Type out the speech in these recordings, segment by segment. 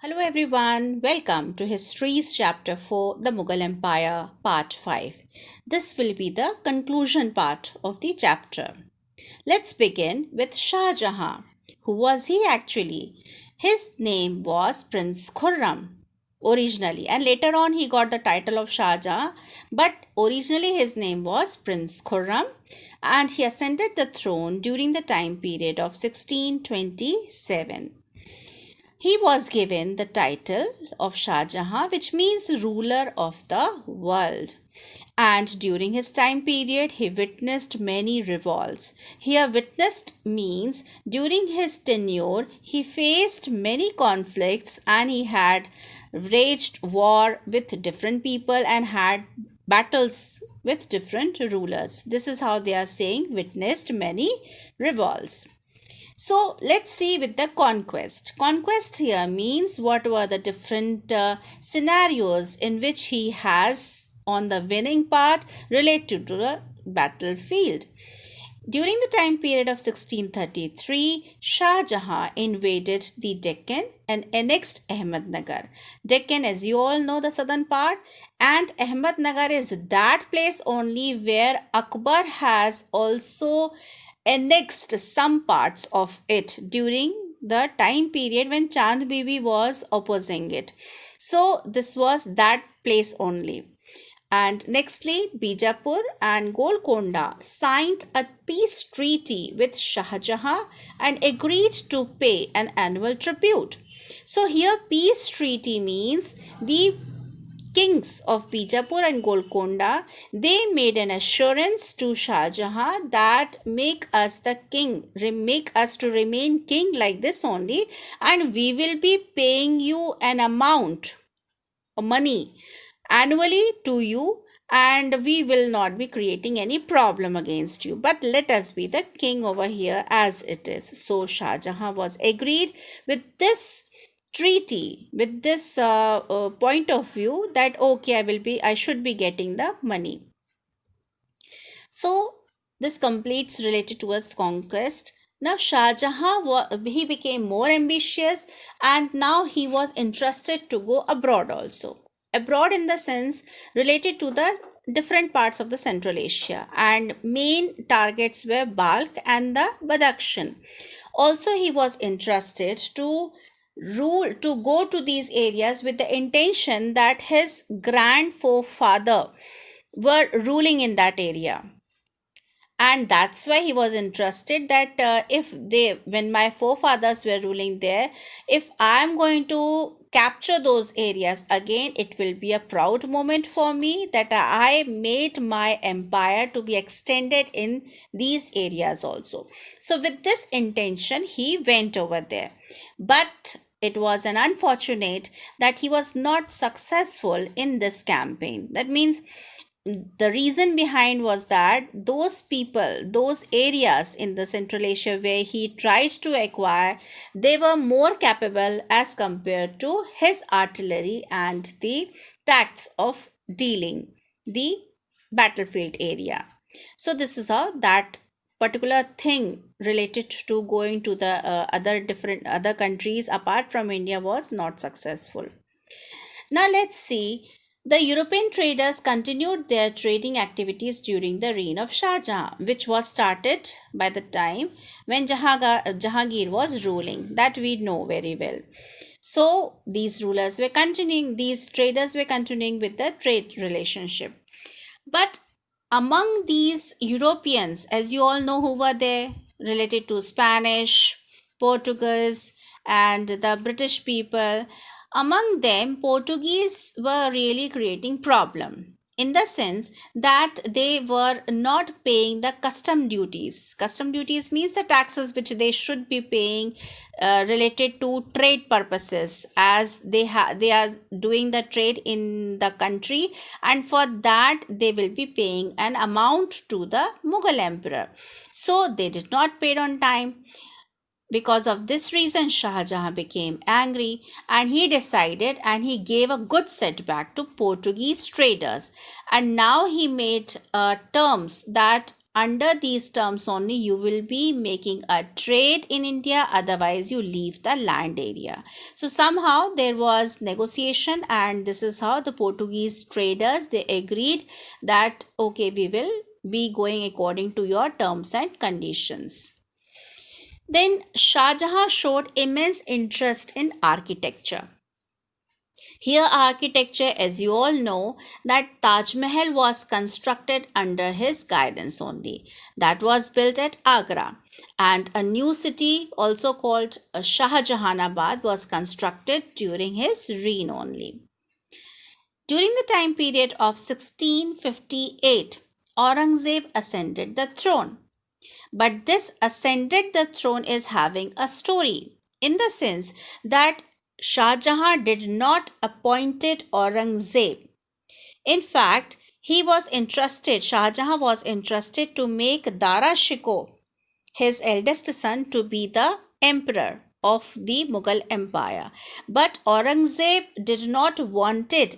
Hello everyone, welcome to History's Chapter 4, The Mughal Empire, Part 5. This will be the conclusion part of the chapter. Let's begin with Shah Jahan. Who was he actually? His name was Prince Khurram originally, and later on he got the title of Shah Jahan, but originally his name was Prince Khurram, and he ascended the throne during the time period of 1627. He was given the title of Shah Jahan, which means ruler of the world. And during his time period, he witnessed many revolts. Here, witnessed means during his tenure, he faced many conflicts and he had waged war with different people and had battles with different rulers. This is how they are saying witnessed many revolts. So let's see with the conquest. Conquest here means what were the different scenarios in which he has on the winning part related to the battlefield. During the time period of 1633, Shah Jahan invaded the Deccan and annexed Ahmednagar. Deccan, as you all know, the southern part, and Ahmednagar is that place only where Akbar has also annexed some parts of it during the time period when Chand Bibi was opposing it. So, this was that place only. And nextly, Bijapur and Golconda signed a peace treaty with Shah Jahan and agreed to pay an annual tribute. So, here, peace treaty means the kings of Bijapur and Golconda, they made an assurance to Shah Jahan that make us the king, make us to remain king like this only, and we will be paying you an amount of money annually to you, and we will not be creating any problem against you, but let us be the king over here as it is. So Shah Jahan was agreed with this treaty, with this point of view that okay, I should be getting the money. So this completes related towards conquest. Now Shah Jahan, he became more ambitious, and now he was interested to go abroad also. Abroad in the sense related to the different parts of the Central Asia, and main targets were Balkh and the Badakhshan. Also he was interested to go to these areas with the intention that his grandfather were ruling in that area, and that's why he was interested that if they when my forefathers were ruling there, if I'm going to capture those areas again, it will be a proud moment for me that I made my empire to be extended in these areas also. So with this intention he went over there, but it was an unfortunate that he was not successful in this campaign. That means the reason behind was that those people, those areas in the Central Asia where he tried to acquire, they were more capable as compared to his artillery and the tacts of dealing the battlefield area. So this is how that particular thing related to going to the other countries apart from India was not successful. Now let's see. The European traders continued their trading activities during the reign of Shah Jahan, which was started by the time when Jahangir was ruling. That we know very well. So these traders were continuing with the trade relationship. But among these Europeans, as you all know who were there, related to Spanish, Portuguese, and the British people, among them, Portuguese were really creating problem in the sense that they were not paying the custom duties. Custom duties means the taxes which they should be paying related to trade purposes, as they are doing the trade in the country, and for that they will be paying an amount to the Mughal emperor. So they did not pay on time. Because of this reason, Shah Jahan became angry, and he decided and he gave a good setback to Portuguese traders. And now he made terms that under these terms only you will be making a trade in India, otherwise you leave the land area. So somehow there was negotiation, and this is how the Portuguese traders, they agreed that okay, we will be going according to your terms and conditions. Then Shah Jahan showed immense interest in architecture. Here, architecture, as you all know, that Taj Mahal was constructed under his guidance only. That was built at Agra, and a new city, also called Shah Jahanabad, was constructed during his reign only. During the time period of 1658, Aurangzeb ascended the throne. But this ascended the throne is having a story, in the sense that Shah Jahan did not appointed Aurangzeb. In fact, Shah Jahan was entrusted to make Dara Shikoh, his eldest son, to be the emperor of the Mughal Empire. But Aurangzeb did not wanted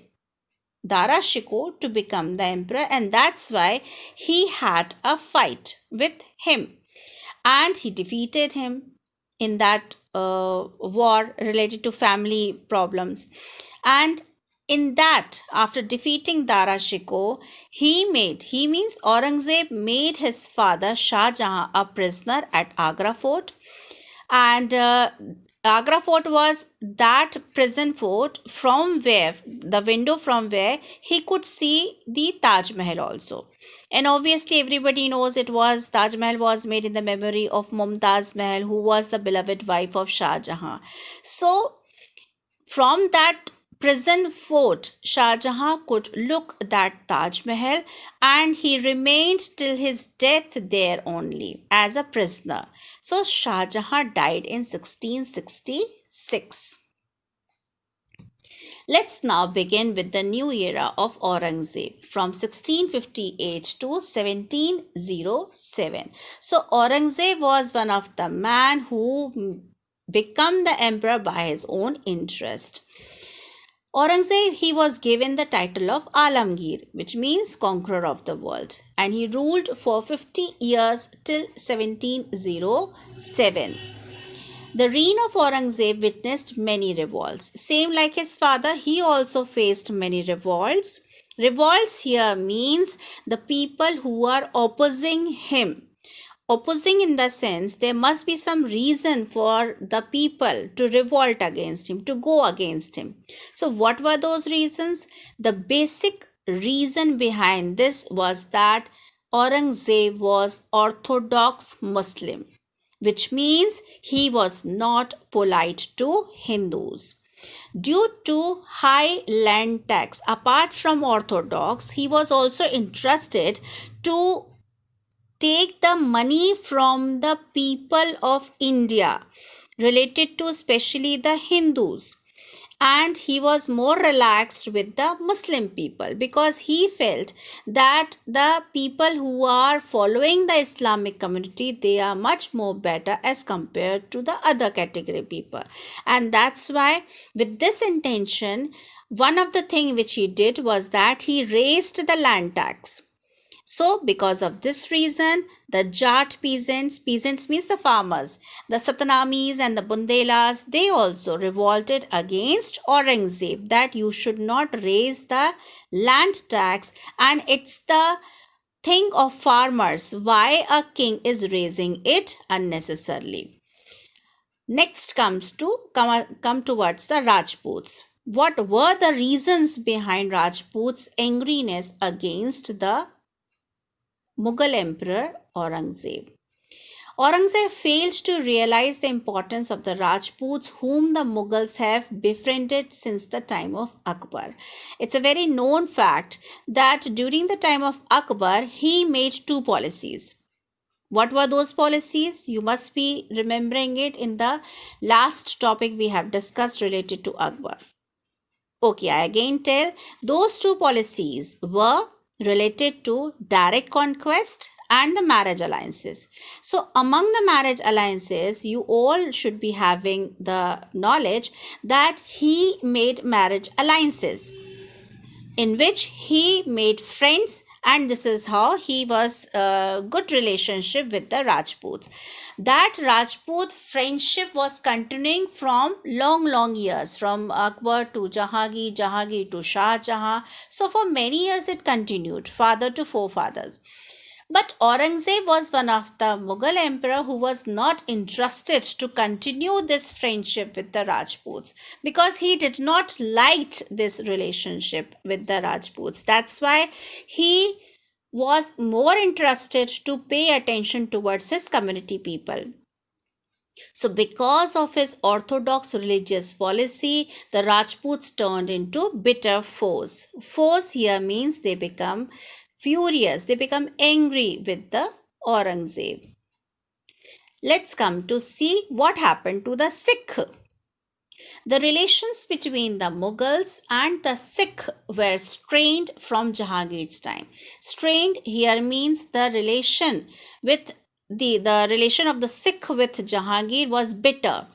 Dara Shikoh to become the emperor, and that's why he had a fight with him, and he defeated him in that war related to family problems. And in that, after defeating Dara Shikoh, he means Aurangzeb made his father Shah Jahan a prisoner at Agra fort. And Agra fort was that prison fort from where, the window from where he could see the Taj Mahal also. And obviously everybody knows it was, Taj Mahal was made in the memory of Mumtaz Mahal, who was the beloved wife of Shah Jahan. So from that prison fort, Shah Jahan could look that Taj Mahal, and he remained till his death there only as a prisoner. So Shah Jahan died in 1666. Let's now begin with the new era of Aurangzeb from 1658 to 1707. So Aurangzeb was one of the men who became the emperor by his own interest. Aurangzeb, he was given the title of Alamgir, which means conqueror of the world, and he ruled for 50 years till 1707. The reign of Aurangzeb witnessed many revolts. Same like his father, he also faced many revolts. Revolts here means the people who are opposing him. Opposing in the sense there must be some reason for the people to revolt against him, to go against him. So what were those reasons? The basic reason behind this was that Aurangzeb was Orthodox Muslim, which means he was not polite to Hindus. Due to high land tax, apart from Orthodox, he was also entrusted to take the money from the people of India, related to especially the Hindus. And he was more relaxed with the Muslim people, because he felt that the people who are following the Islamic community, they are much more better as compared to the other category people. And that's why, with this intention, one of the things which he did was that he raised the land tax. So, because of this reason, the Jat peasants means the farmers, the Satnamis and the Bundelas, they also revolted against Aurangzeb that you should not raise the land tax, and it's the thing of farmers why a king is raising it unnecessarily. Next come towards the Rajputs. What were the reasons behind Rajputs' angriness against the Mughal Emperor Aurangzeb? Aurangzeb failed to realize the importance of the Rajputs, whom the Mughals have befriended since the time of Akbar. It's a very known fact that during the time of Akbar, he made two policies. What were those policies? You must be remembering it in the last topic we have discussed related to Akbar. Okay, I again tell, those two policies were related to direct conquest and the marriage alliances. So among the marriage alliances, you all should be having the knowledge that he made marriage alliances in which he made friends And this is how he was a good relationship with the Rajputs. That Rajput friendship was continuing from long years, from Akbar to Jahangir, Jahangir to Shah Jahan. So for many years it continued, father to forefathers. But Aurangzeb was one of the Mughal emperor who was not interested to continue this friendship with the Rajputs, because he did not like this relationship with the Rajputs. That's why he was more interested to pay attention towards his community people. So, because of his orthodox religious policy, the Rajputs turned into bitter foes. Foes here means they become furious, they become angry with the Aurangzeb. Let's come to see what happened to the Sikh. The relations between the Mughals and the Sikh were strained from Jahangir's time. Strained here means the relation with the relation of the Sikh with Jahangir was bitter,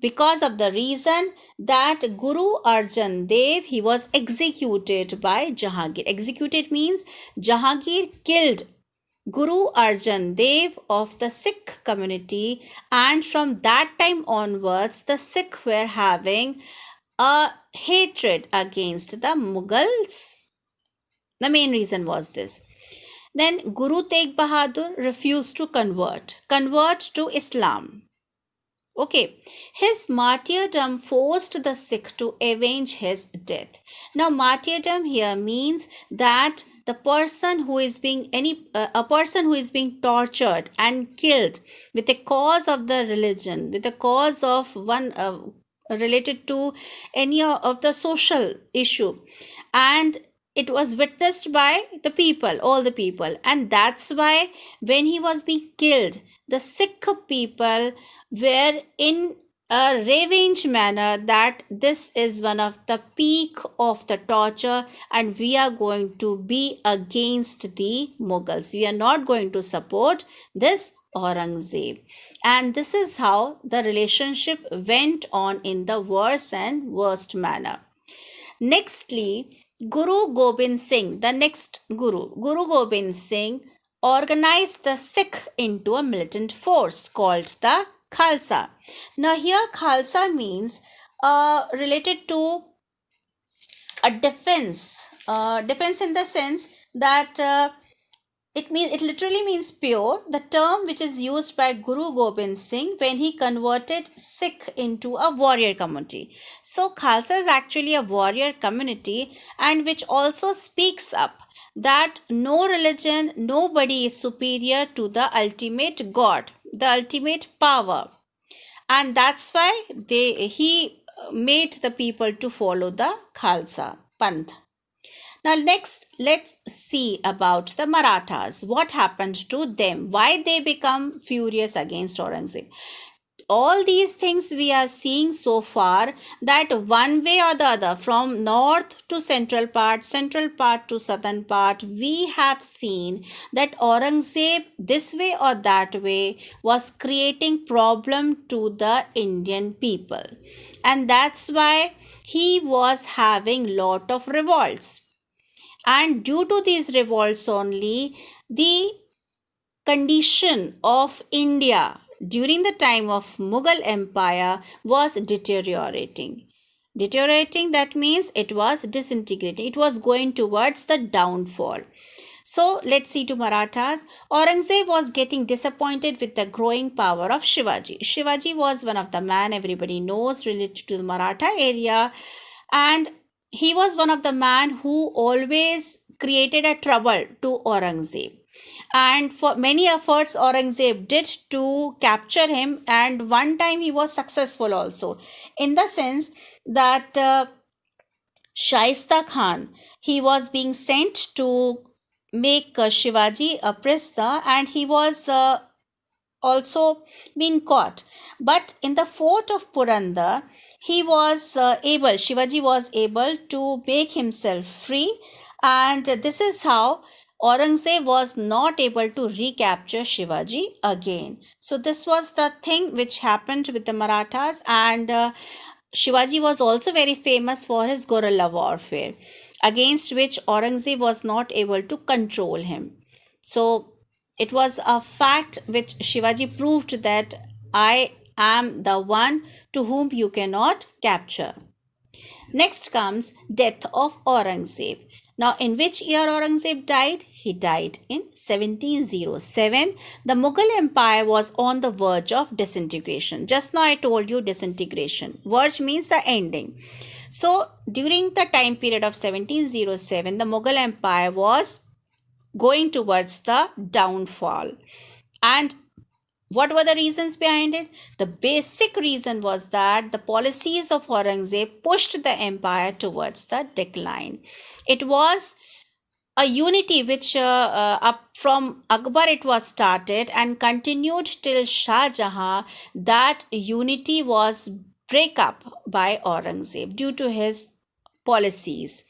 because of the reason that Guru Arjan Dev, he was executed by Jahangir. Executed means Jahangir killed Guru Arjan Dev of the Sikh community, and from that time onwards, the Sikh were having a hatred against the Mughals. The main reason was this. Then Guru Tegh Bahadur refused to convert to Islam. Okay, his martyrdom forced the Sikh to avenge his death. Now, martyrdom here means that the person who is being a person who is being tortured and killed with a cause of the religion, with a cause of one related to any of the social issue, and it was witnessed by the people, all the people, and that's why when he was being killed, the Sikh people were in a revenge manner that this is one of the peak of the torture, and we are going to be against the Mughals. We are not going to support this Aurangzeb. And this is how the relationship went on in the worst and worst manner. Nextly, Guru Gobind Singh, the next Guru Gobind Singh, organized the Sikh into a militant force called the Khalsa. Now, here Khalsa means related to a defense. Defense in the sense that it literally means pure, the term which is used by Guru Gobind Singh when he converted Sikh into a warrior community. So Khalsa is actually a warrior community, and which also speaks up that no religion, nobody is superior to the ultimate God, the ultimate power. And that's why he made the people to follow the Khalsa Panth. Now, next, let's see about the Marathas. What happened to them? Why they become furious against Aurangzeb? All these things we are seeing so far, that one way or the other, from north to central part to southern part, we have seen that Aurangzeb, this way or that way, was creating problem to the Indian people, and that's why he was having lot of revolts. And due to these revolts only, the condition of India during the time of Mughal Empire was deteriorating. Deteriorating, that means it was disintegrating. It was going towards the downfall. So let's see to Marathas. Aurangzeb was getting disappointed with the growing power of Shivaji. Shivaji was one of the man everybody knows related to the Maratha area, and he was one of the man who always created a trouble to Aurangzeb. And for many efforts Aurangzeb did to capture him, and one time he was successful also, in the sense that Shaista Khan, he was being sent to make Shivaji a prisoner, and he was also been caught. But in the fort of Purandar, Shivaji was able to make himself free, and this is how Aurangzeb was not able to recapture Shivaji again. So this was the thing which happened with the Marathas, and Shivaji was also very famous for his guerrilla warfare. against which Aurangzeb was not able to control him. So it was a fact which Shivaji proved that I am the one to whom you cannot capture. Next comes death of Aurangzeb. Now, in which year Aurangzeb died? He died in 1707. The Mughal Empire was on the verge of disintegration. Just now I told you disintegration. Verge means the ending. So, during the time period of 1707, the Mughal Empire was going towards the downfall. And what were the reasons behind it? The basic reason was that the policies of Aurangzeb pushed the empire towards the decline. It was a unity which up from Akbar it was started and continued till Shah Jahan. That unity was break up by Aurangzeb due to his policies.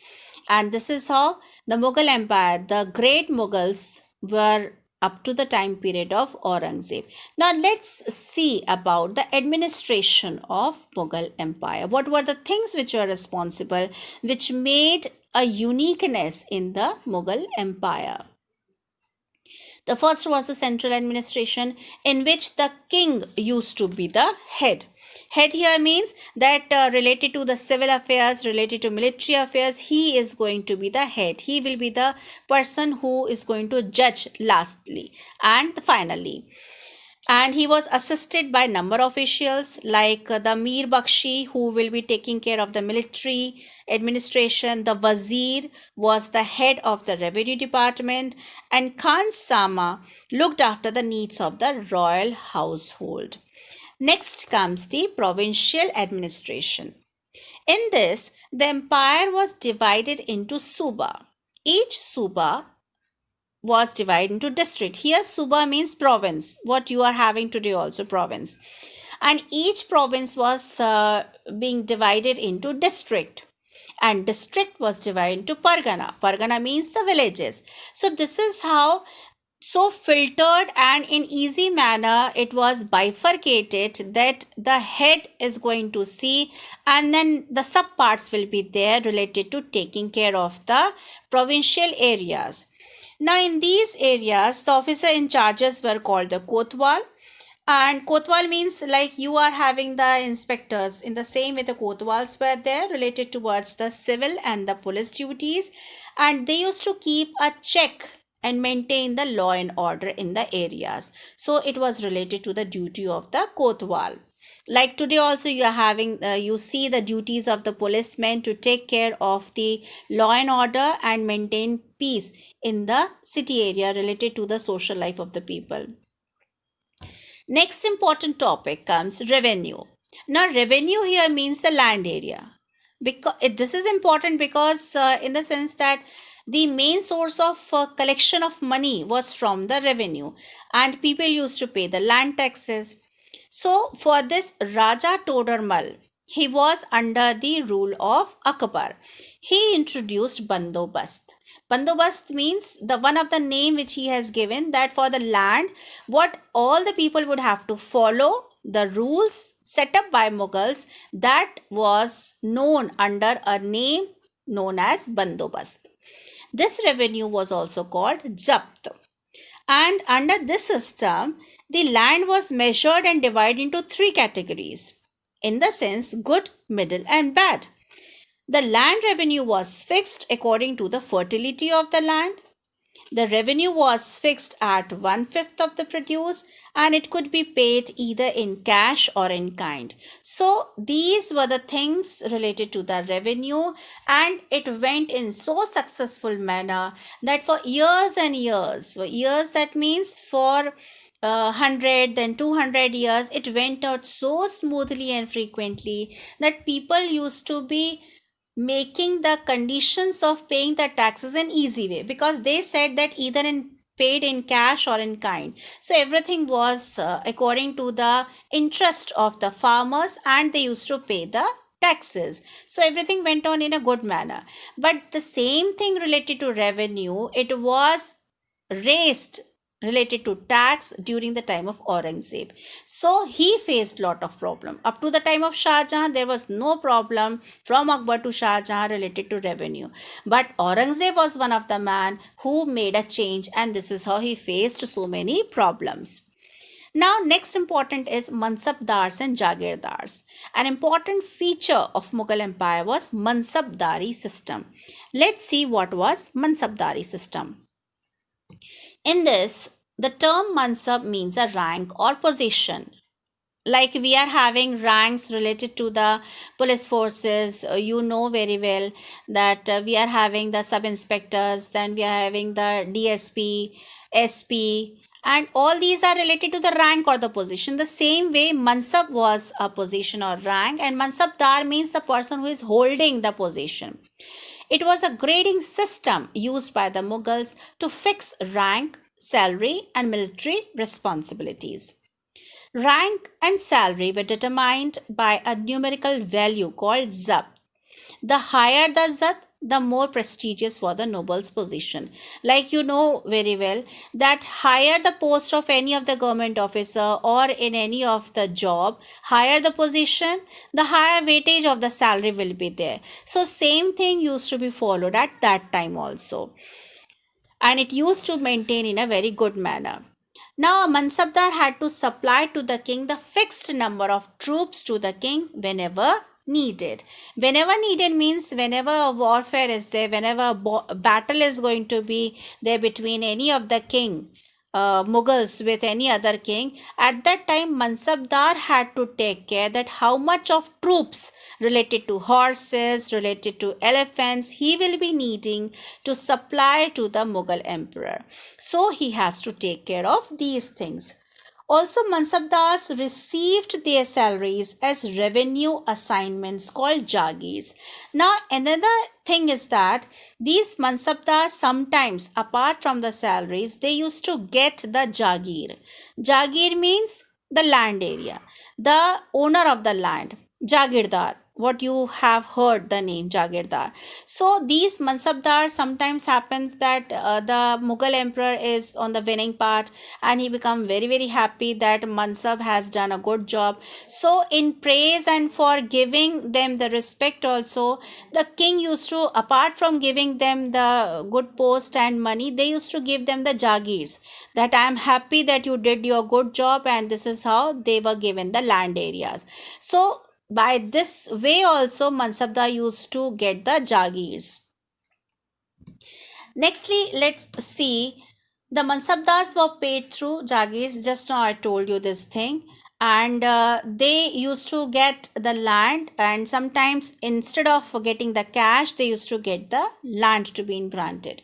And this is how the Mughal Empire, the great Mughals, were up to the time period of Aurangzeb. Now let's see about the administration of Mughal Empire. What were the things which were responsible, which made a uniqueness in the Mughal Empire? The first was the central administration, in which the king used to be the head. Head here means that related to the civil affairs, related to military affairs, he is going to be the head. He will be the person who is going to judge lastly and finally. And he was assisted by number of officials like the Mir Bakshi, who will be taking care of the military administration. The Wazir was the head of the revenue department, and Khan Sama looked after the needs of the royal household. Next comes the provincial administration. In this, the empire was divided into Suba. Each Suba was divided into district. Here, Suba means province, what you are having today also, province. And each province was being divided into district. And district was divided into Pargana. Pargana means the villages. So this is how, so filtered and in easy manner, it was bifurcated that the head is going to see, and then the sub parts will be there related to taking care of the provincial areas. Now, in these areas, the officer in charges were called the Kotwal. And Kotwal means like you are having the inspectors. In the same way, the Kotwals were there related towards the civil and the police duties. And they used to keep a check and maintain the law and order in the areas. So it was related to the duty of the Kotwal. Like today also you are having, you see the duties of the policemen to take care of the law and order and maintain peace in the city area related to the social life of the people. Next important topic comes revenue. Now revenue here means the land area. Because this is important because in the sense that the main source of collection of money was from the revenue, and people used to pay the land taxes. So for this Raja Todarmal, he was under the rule of Akbar. He introduced Bandobast. Bandobast means the one of the name which he has given, that for the land, what all the people would have to follow, the rules set up by Mughals, that was known under a name known as Bandobast. This revenue was also called Japt. And under this system, the land was measured and divided into three categories. In the sense, good, middle, and bad. The land revenue was fixed according to the fertility of the land. The revenue was fixed at 1/5 of the produce, and it could be paid either in cash or in kind. So these were the things related to the revenue, and it went in so successful manner that for years and years, that means for 100 then 200 years, it went out so smoothly and frequently that people used to be making the conditions of paying the taxes an easy way, because they said that either in paid in cash or in kind. So everything was according to the interest of the farmers, and they used to pay the taxes. So everything went on in a good manner. But the same thing related to revenue, it was raised related to tax during the time of Aurangzeb. So he faced lot of problem. Up to the time of Shah Jahan, there was no problem from Akbar to Shah Jahan related to revenue. But Aurangzeb was one of the man who made a change, and this is how he faced so many problems. Now, next important is Mansabdars and Jagirdars. An important feature of Mughal Empire was Mansabdari system. Let's see what was Mansabdari system. In this, the term Mansab means a rank or position. Like we are having ranks related to the police forces, you know very well that we are having the sub inspectors, then we are having the DSP, SP, and all these are related to the rank or the position. The same way Mansab was a position or rank, and Mansabdar means the person who is holding the position. It was a grading system used by the Mughals to fix rank, salary, and military responsibilities. Rank and salary were determined by a numerical value called Zab. The higher the Zat, the more prestigious was the noble's position. Like you know very well that higher the post of any of the government officer or in any of the job, higher the position, the higher weightage of the salary will be there. So same thing used to be followed at that time also, and it used to maintain in a very good manner. Now, a Mansabdar had to supply to the king the fixed number of troops to the king whenever needed. Whenever needed means whenever a warfare is there, whenever a battle is going to be there between any of the king, Mughals with any other king, at that time Mansabdar had to take care that how much of troops related to horses, related to elephants, he will be needing to supply to the Mughal emperor. So he has to take care of these things. Also, Mansabdars received their salaries as revenue assignments called Jagirs. Now, another thing is that these Mansabdars sometimes, apart from the salaries, they used to get the Jagir. Jagir means the land area, the owner of the land, Jagirdar. What you have heard the name Jagirdar. So these Mansabdar sometimes happens that the Mughal emperor is on the winning part and he become very happy that Mansab has done a good job. So in praise and for giving them the respect also, the king used to, apart from giving them the good post and money, they used to give them the Jagirs, that I am happy that you did your good job, and this is how they were given the land areas. So by this way also Mansabdar used to get the Jagirs. Nextly, let's see, the Mansabdars were paid through Jagirs. Just now I told you this thing. And they used to get the land, and sometimes instead of getting the cash, they used to get the land to be granted.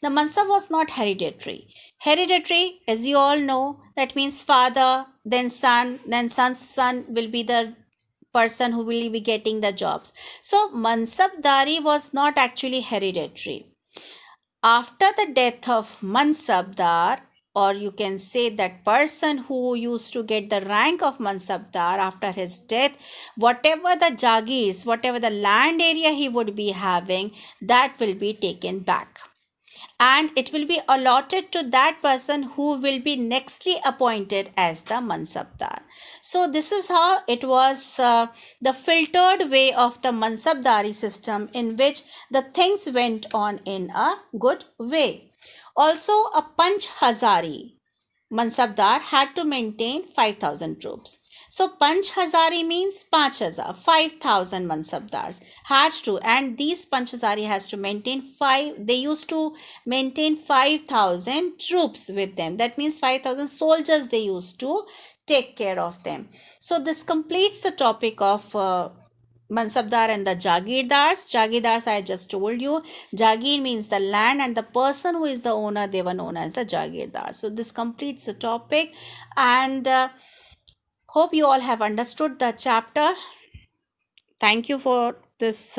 The Mansab was not hereditary. Hereditary, as you all know, that means father, then son's son will be the person who will be getting the jobs. So Mansabdari was not actually hereditary. After the death of Mansabdar, or you can say that person who used to get the rank of Mansabdar, after his death, whatever the Jagirs, whatever the land area he would be having, that will be taken back, and it will be allotted to that person who will be nextly appointed as the Mansabdar. So this is how it was, the filtered way of the Mansabdari system, in which the things went on in a good way. Also, a Panch Hazari Mansabdar had to maintain 5,000 troops. So Panch Hazari means 5,000, 5,000 Mansabdars had to, and these Panch Hazari has to maintain they used to maintain 5,000 troops with them. That means 5,000 soldiers they used to take care of them. So this completes the topic of Mansabdar and the Jagirdars. Jagirdars, I just told you. Jagir means the land, and the person who is the owner, they were known as the Jagirdar. So this completes the topic, and hope you all have understood the chapter. Thank you for this